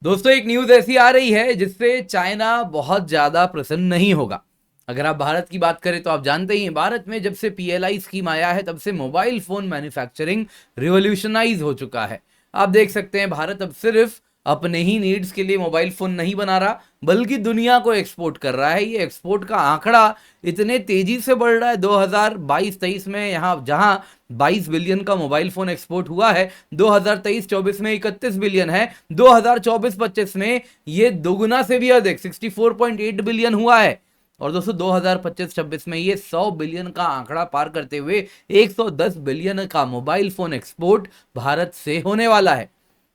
दोस्तों एक न्यूज ऐसी आ रही है जिससे चाइना बहुत ज्यादा प्रसन्न नहीं होगा। अगर आप भारत की बात करें तो आप जानते ही हैं, भारत में जब से पीएलआई स्कीम आया है तब से मोबाइल फोन मैन्युफैक्चरिंग रिवॉल्यूशनाइज हो चुका है। आप देख सकते हैं भारत अब सिर्फ अपने ही नीड्स के लिए मोबाइल फोन नहीं बना रहा बल्कि दुनिया को एक्सपोर्ट कर रहा है। ये एक्सपोर्ट का आंकड़ा इतने तेजी से बढ़ रहा है 2022-23 में, यहाँ जहां 22 बिलियन का मोबाइल फोन एक्सपोर्ट हुआ है, 2023-24 में 31 बिलियन है, 2024-25 में ये दोगुना से भी अधिक 64.8 बिलियन हुआ है। और दोस्तों 2025-26 में ये 100 बिलियन का आंकड़ा पार करते हुए 110 बिलियन का मोबाइल फोन एक्सपोर्ट भारत से होने वाला है।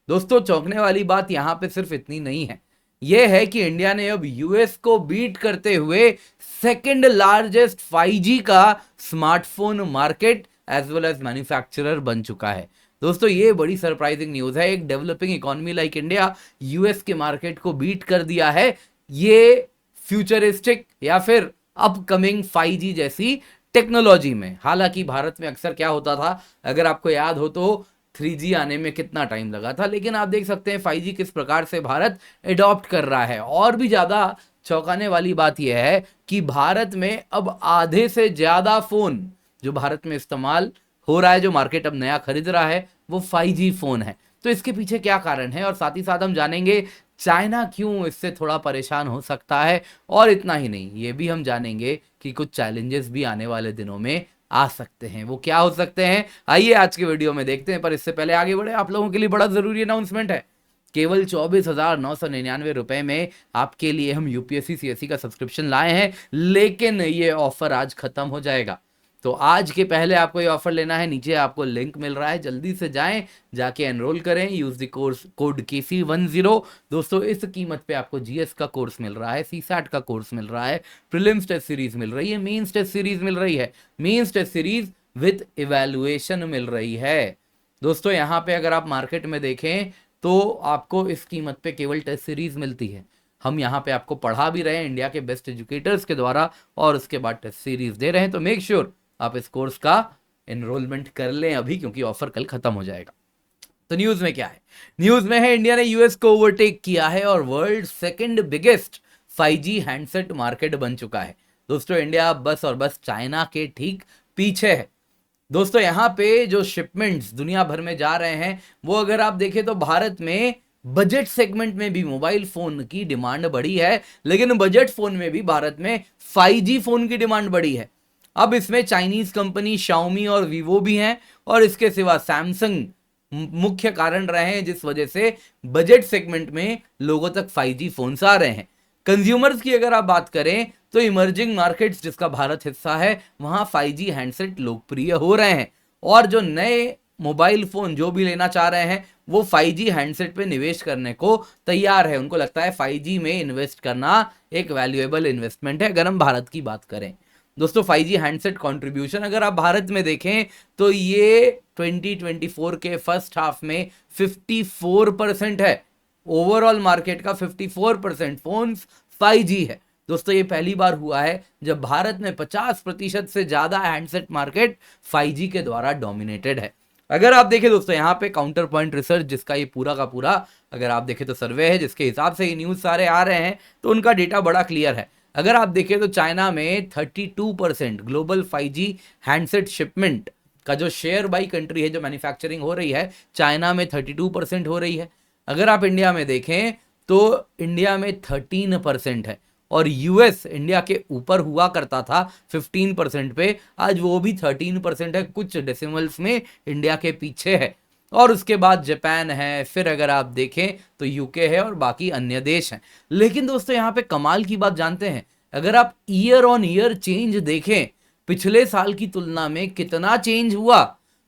दोस्तों चौंकने वाली बात यहां पे सिर्फ इतनी नहीं है, यह है कि इंडिया ने अब यूएस को बीट करते हुए सेकंड लार्जेस्ट 5G का smartphone market as well as manufacturer बन चुका है। दोस्तों ये बड़ी सरप्राइजिंग न्यूज है। एक developing economy like India US के मार्केट को बीट कर दिया है। ये फ्यूचरिस्टिक या फिर अपकमिंग 5G जैसी टेक्नोलॉजी में। हालांकि भारत में अक्सर क्या होता था, अगर आपको याद हो तो 3G आने में कितना टाइम लगा था, लेकिन आप देख सकते हैं 5G किस प्रकार से भारत एडॉप्ट कर रहा है। और भी ज्यादा चौंकाने वाली बात यह है कि भारत में अब आधे से ज्यादा फोन जो भारत में इस्तेमाल हो रहा है, जो मार्केट अब नया खरीद रहा है, वो 5G फोन है। तो इसके पीछे क्या कारण है, और साथ ही साथ हम जानेंगे चाइना क्यों इससे थोड़ा परेशान हो सकता है। और इतना ही नहीं, ये भी हम जानेंगे कि कुछ चैलेंजेस भी आने वाले दिनों में आ सकते हैं। वो क्या हो सकते हैं, आइए आज के वीडियो में देखते हैं। पर इससे पहले आगे बढ़े, आप लोगों के लिए बड़ा जरूरी अनाउंसमेंट है। केवल 24,999 रुपए में आपके लिए हम यूपीएससी सीएससी का सब्सक्रिप्शन लाए हैं, लेकिन ये ऑफर आज खत्म हो जाएगा। तो आज के पहले आपको ये ऑफर लेना है, नीचे आपको लिंक मिल रहा है, जल्दी से जाएं, जाके एनरोल करें, use the course code KC10। दोस्तों इस कीमत पे आपको जीएस का कोर्स मिल रहा है, सीसैट का कोर्स मिल रहा है, प्रीलिम्स टेस्ट सीरीज मिल रही है, मेंस टेस्ट सीरीज मिल रही है, mains test series with evaluation मिल रही है। दोस्तों यहाँ पे अगर आप मार्केट में देखें तो आपको इस कीमत पे केवल टेस्ट सीरीज मिलती है। हम यहाँ पे आपको पढ़ा भी रहे हैं इंडिया के बेस्ट एजुकेटर्स के द्वारा, और उसके बाद टेस्ट सीरीज दे रहे हैं। तो मेक श्योर आप इस कोर्स का एनरोलमेंट कर लें अभी, क्योंकि ऑफर कल खत्म हो जाएगा। तो न्यूज में क्या है, न्यूज में है इंडिया ने यूएस को ओवरटेक किया है और world second biggest 5G handset market बन चुका है। दोस्तों इंडिया बस और बस चाइना के ठीक पीछे है। दोस्तों यहाँ पे जो शिपमेंट्स दुनिया भर में जा रहे हैं, वो अगर आप देखें तो भारत में बजट सेगमेंट में भी मोबाइल फोन की डिमांड बढ़ी है, लेकिन बजट फोन में भी भारत में 5G फोन की डिमांड बढ़ी है। अब इसमें चाइनीज कंपनी शाओमी और वीवो भी हैं, और इसके सिवा सैमसंग मुख्य कारण रहे हैं जिस वजह से बजट सेगमेंट में लोगों तक 5G फोन्स आ रहे हैं। कंज्यूमर्स की अगर आप बात करें तो इमर्जिंग मार्केट्स जिसका भारत हिस्सा है, वहां 5G हैंडसेट लोकप्रिय हो रहे हैं, और जो नए मोबाइल फोन जो भी लेना चाह रहे हैं वो 5G हैंडसेट पे निवेश करने को तैयार है। उनको लगता है 5G में इन्वेस्ट करना एक वैल्यूएबल इन्वेस्टमेंट है, अगर हम भारत की बात करें। दोस्तों 5G हैंडसेट कंट्रीब्यूशन अगर आप भारत में देखें तो ये 2024 के फर्स्ट हाफ में 54% है। ओवरऑल मार्केट का 54% फोन्स 5G है। दोस्तों ये पहली बार हुआ है जब भारत में 50% से ज्यादा हैंडसेट मार्केट 5G के द्वारा डोमिनेटेड है। अगर आप देखें दोस्तों यहाँ पे काउंटर पॉइंट रिसर्च जिसका ये पूरा का पूरा अगर आप देखें तो सर्वे है, जिसके हिसाब से ये न्यूज सारे आ रहे हैं, तो उनका डेटा बड़ा क्लियर है। अगर आप देखें तो चाइना में 32% ग्लोबल 5G हैंडसेट शिपमेंट का जो शेयर बाई कंट्री है, जो मैन्युफैक्चरिंग हो रही है, चाइना में 32% हो रही है। अगर आप इंडिया में देखें तो इंडिया में 13% है, और यूएस इंडिया के ऊपर हुआ करता था 15% पे, आज वो भी 13% है, कुछ डेसिमल्स में इंडिया के पीछे है। और उसके बाद जापान है, फिर अगर आप देखें तो यूके है, और बाकी अन्य देश हैं। लेकिन दोस्तों यहाँ पे कमाल की बात जानते हैं, अगर आप ईयर ऑन ईयर चेंज देखें, पिछले साल की तुलना में कितना चेंज हुआ,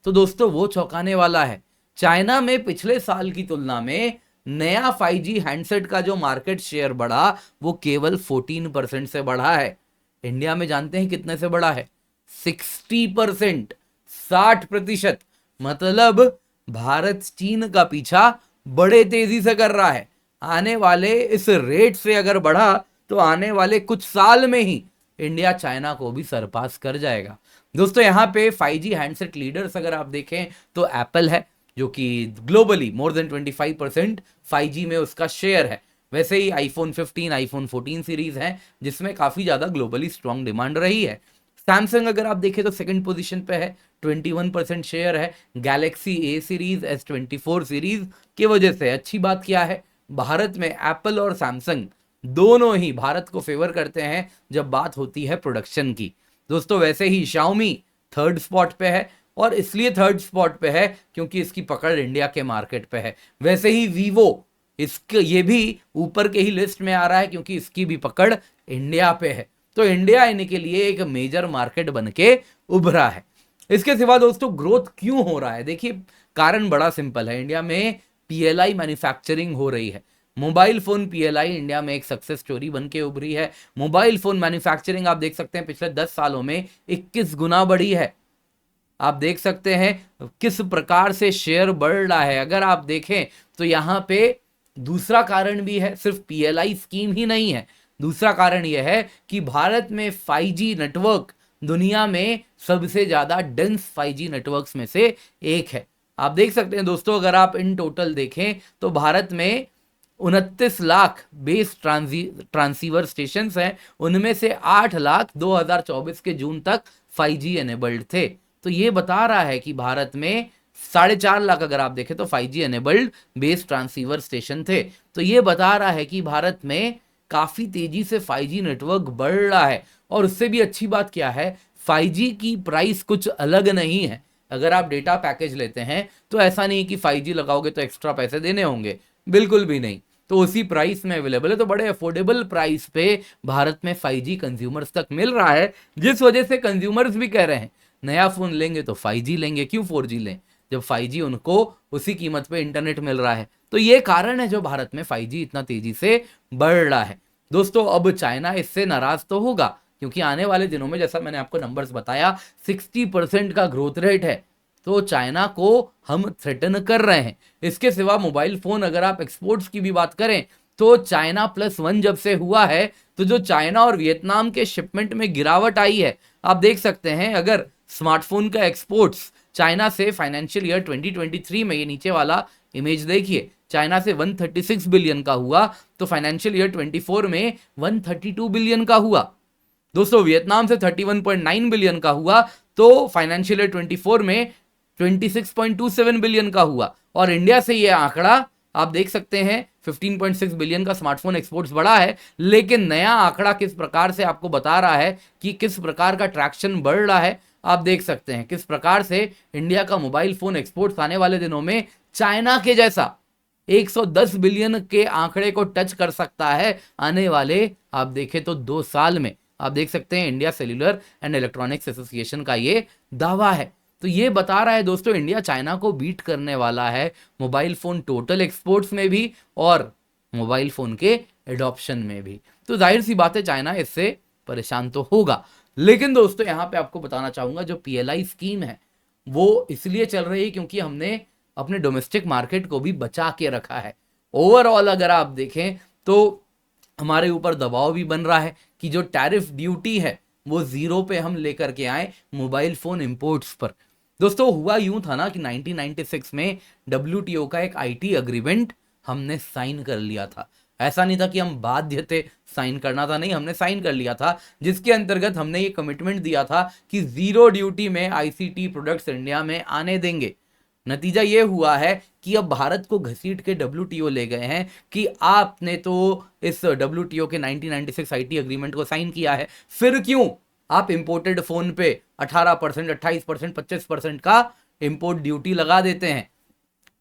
तो दोस्तों वो चौंकाने वाला है। चाइना में पिछले साल की तुलना में नया 5G हैंडसेट का जो मार्केट शेयर बढ़ा वो केवल 14% से बढ़ा है। इंडिया में जानते हैं कितने से बढ़ा है, 60%, 60%। मतलब भारत चीन का पीछा बड़े तेजी से कर रहा है। आने वाले इस रेट से अगर बढ़ा तो आने वाले कुछ साल में ही इंडिया चाइना को भी सरपास कर जाएगा। दोस्तों यहाँ पे 5G हैंडसेट लीडर्स अगर आप देखें तो एप्पल है, जो कि ग्लोबली मोर देन 25% 5G में उसका शेयर है। वैसे ही आईफोन 15, आईफोन 14 सीरीज हैं जिसमें काफी ज्यादा ग्लोबली स्ट्रॉन्ग डिमांड रही है। सैमसंग अगर आप देखें तो सेकंड पोजीशन पे है, 21% शेयर है। Galaxy A series, S24 series की वजह से अच्छी बात क्या है, भारत में एप्पल और सैमसंग दोनों ही भारत को फेवर करते हैं जब बात होती है प्रोडक्शन की। दोस्तों वैसे ही Xiaomi थर्ड स्पॉट पे है, और इसलिए थर्ड स्पॉट पे है क्योंकि इसकी पकड़ इंडिया के मार्केट पे है। वैसे ही Vivo इसके ये भी ऊपर के ही लिस्ट में आ रहा है क्योंकि इसकी भी पकड़ इंडिया पे है। तो इंडिया इनके लिए एक मेजर मार्केट बन के उभरा है। इसके सिवा दोस्तों ग्रोथ क्यों हो रहा है, देखिए कारण बड़ा सिंपल है। इंडिया में PLI मैन्युफैक्चरिंग हो रही है। मोबाइल फोन PLI इंडिया में एक सक्सेस स्टोरी बन के उभरी है। मोबाइल फोन मैन्युफैक्चरिंग आप देख सकते हैं पिछले 10 सालों में 21 गुना बढ़ी है। आप देख सकते हैं किस प्रकार से शेयर बढ़ रहा है। अगर आप देखें तो यहां पे दूसरा कारण भी है, सिर्फ PLI स्कीम ही नहीं है। दूसरा कारण यह है कि भारत में 5G नेटवर्क दुनिया में सबसे ज्यादा डेंस 5G नेटवर्क्स में से एक है। आप देख सकते हैं दोस्तों, अगर आप इन टोटल देखें तो भारत में 29 लाख बेस ट्रांसीवर स्टेशन हैं, उनमें से 8 लाख 2024 के जून तक 5G एनेबल्ड थे। तो ये बता रहा है कि भारत में 4.5 लाख अगर आप देखें तो 5G enabled base transceiver station थे। तो ये बता रहा है कि भारत में काफी तेजी से 5G नेटवर्क बढ़ रहा है। और उससे भी अच्छी बात क्या है, 5G की प्राइस कुछ अलग नहीं है। अगर आप डेटा पैकेज लेते हैं तो ऐसा नहीं कि 5G लगाओगे तो एक्स्ट्रा पैसे देने होंगे, बिल्कुल भी नहीं। तो उसी प्राइस में अवेलेबल है। तो बड़े अफोर्डेबल प्राइस पे भारत में 5G कंज्यूमर्स तक मिल रहा है, जिस वजह से कंज्यूमर्स भी कह रहे हैं नया फोन लेंगे तो 5G लेंगे, क्यों 4G लें जब 5G उनको उसी कीमत पे इंटरनेट मिल रहा है। तो ये कारण है जो भारत में 5G इतना तेजी से बढ़ रहा है। दोस्तों अब चाइना इससे नाराज तो होगा, क्योंकि आने वाले दिनों में जैसा मैंने आपको नंबर्स बताया 60% का ग्रोथ रेट है। तो चाइना को हम थ्रेटन कर रहे हैं। इसके सिवा मोबाइल फोन अगर आप एक्सपोर्ट्स की भी बात करें तो चाइना +1 जब से हुआ है तो जो चाइना और वियतनाम के शिपमेंट में गिरावट आई है, आप देख सकते हैं। अगर स्मार्टफोन का एक्सपोर्ट्स चाइना से फाइनेंशियल ईयर 2023 में, ये नीचे वाला इमेज देखिए, चाइना से 136 बिलियन का हुआ तो फाइनेंशियल ईयर 24 में 132 बिलियन का हुआ। दोस्तों वियतनाम से 31.9 बिलियन का हुआ तो फाइनेंशियल ईयर 24 में 26.27 बिलियन का हुआ। और इंडिया से ये आंकड़ा आप देख सकते हैं 15.6 बिलियन का स्मार्टफोन एक्सपोर्ट्स बढ़ा है। लेकिन नया आंकड़ा किस प्रकार से आपको बता रहा है कि किस प्रकार का ट्रैक्शन बढ़ रहा है, आप देख सकते हैं किस प्रकार से इंडिया का मोबाइल फोन एक्सपोर्ट्स आने वाले दिनों में चाइना के जैसा 110 बिलियन के आंकड़े को टच कर सकता है आने वाले, आप देखें तो 2 साल में। आप देख सकते हैं India cellular and electronics association का ये दावा है। तो ये बता रहा है दोस्तों इंडिया चाइना को बीट करने वाला है मोबाइल फोन टोटल एक्सपोर्ट्स में भी और मोबाइल फोन के एडॉप्शन में भी। तो जाहिर सी बात है चाइना इससे परेशान तो होगा। लेकिन दोस्तों यहां पे आपको बताना चाहूंगा जो PLI स्कीम है वो इसलिए चल रही है क्योंकि हमने अपने डोमेस्टिक मार्केट को भी बचा के रखा है। ओवरऑल अगर आप देखें तो हमारे ऊपर दबाव भी बन रहा है कि जो टैरिफ ड्यूटी है वो 0 पे हम लेकर के आए मोबाइल फोन इंपोर्ट्स पर। दोस्तों हुआ यूं था ना कि 1996 में WTO का एक IT एग्रीमेंट हमने साइन कर लिया था। ऐसा नहीं था कि हम बाध्य थे साइन करना था, नहीं, हमने साइन कर लिया था, जिसके अंतर्गत हमने ये कमिटमेंट दिया था कि 0 ड्यूटी में ICT प्रोडक्ट्स इंडिया में आने देंगे। नतीजा ये हुआ है कि अब भारत को घसीट के WTO ले गए हैं कि आपने तो इस WTO के 1996 IT एग्रीमेंट को साइन किया है, फिर क्यों आप इंपोर्टेड फोन पे 18%, 28%, 25% का इंपोर्ट ड्यूटी लगा देते हैं।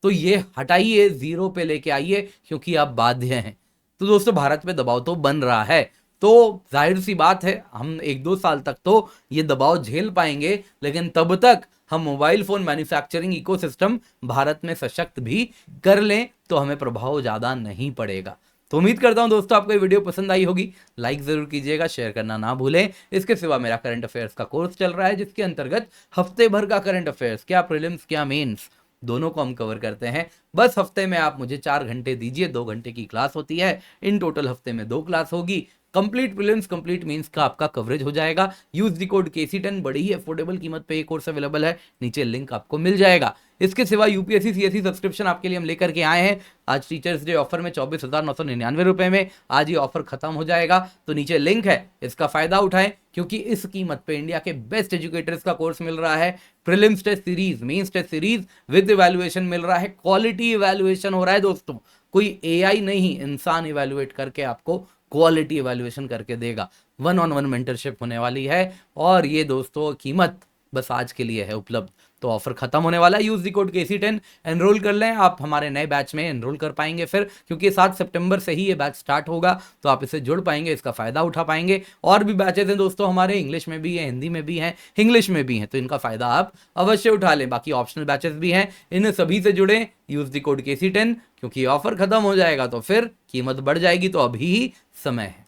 तो ये हटाइए, 0 पे लेके आइए क्योंकि आप बाध्य हैं। तो दोस्तों भारत पे दबाव तो बन रहा है, तो जाहिर सी बात है हम 1-2 साल तक तो ये दबाव झेल पाएंगे, लेकिन तब तक हम mobile phone manufacturing ecosystem Bharat में सशक्त भी कर लें तो हमें प्रभाव ज्यादा नहीं पड़ेगा। तो उम्मीद करता हूं दोस्तों आपको ये वीडियो पसंद आई होगी। लाइक जरूर कीजिएगा, शेयर करना ना भूलें। इसके सिवा मेरा करंट अफेयर्स का कोर्स चल रहा है जिसके अंतर्गत हफ्ते भर का करंट अफेयर्स, क्या प्रीलिम्स क्या मेंस, दोनों को हम कवर करते हैं। बस हफ्ते में आप मुझे 4 घंटे दीजिए, 2 घंटे की क्लास होती है, इन टोटल हफ्ते में 2 क्लास होगी। कंप्लीट प्रीलिम्स कंप्लीट मेंस का आपका कवरेज हो जाएगा। यूज द कोड KC10, बड़ी ही अफोर्डेबल कीमत पे ये कोर्स अवेलेबल है, नीचे लिंक आपको मिल जाएगा। इसके सिवा यूपीएससी सीएससी सब्सक्रिप्शन आपके लिए हम लेकर के आए हैं आज टीचर्स डे ऑफर में 24,999 रुपए में। आज ये ऑफर खत्म हो जाएगा, तो नीचे लिंक है, इसका फायदा उठाएं, क्योंकि इस कीमत पे इंडिया के बेस्ट एजुकेटर्स का कोर्स मिल रहा है। Prelims test series, mains test series with evaluation मिल रहा है, क्वालिटी इवैल्यूएशन हो रहा है दोस्तों, कोई एआई नहीं, इंसान इवैल्यूएट करके आपको क्वालिटी इवैल्यूएशन करके देगा। 1-on-1 मेंटरशिप होने वाली है, और ये दोस्तों कीमत बस आज के लिए है उपलब्ध, तो ऑफर खत्म होने वाला है। Use the code KC10, enrol कर लें, आप हमारे नए बैच में एनरोल कर पाएंगे फिर, क्योंकि 7 सितंबर से ही ये बैच स्टार्ट होगा, तो आप इससे जुड़ पाएंगे, इसका फायदा उठा पाएंगे। और भी बैचेस हैं दोस्तों हमारे, इंग्लिश में भी है, हिंदी में भी हैं, इंग्लिश में भी हैं, तो इनका फायदा आप अवश्य उठा लें। बाकी ऑप्शनल बैचेस भी हैं, इन सभी से जुड़े, यूज द कोड KC10, क्योंकि ऑफर खत्म हो जाएगा तो फिर कीमत बढ़ जाएगी, तो अभी ही समय है।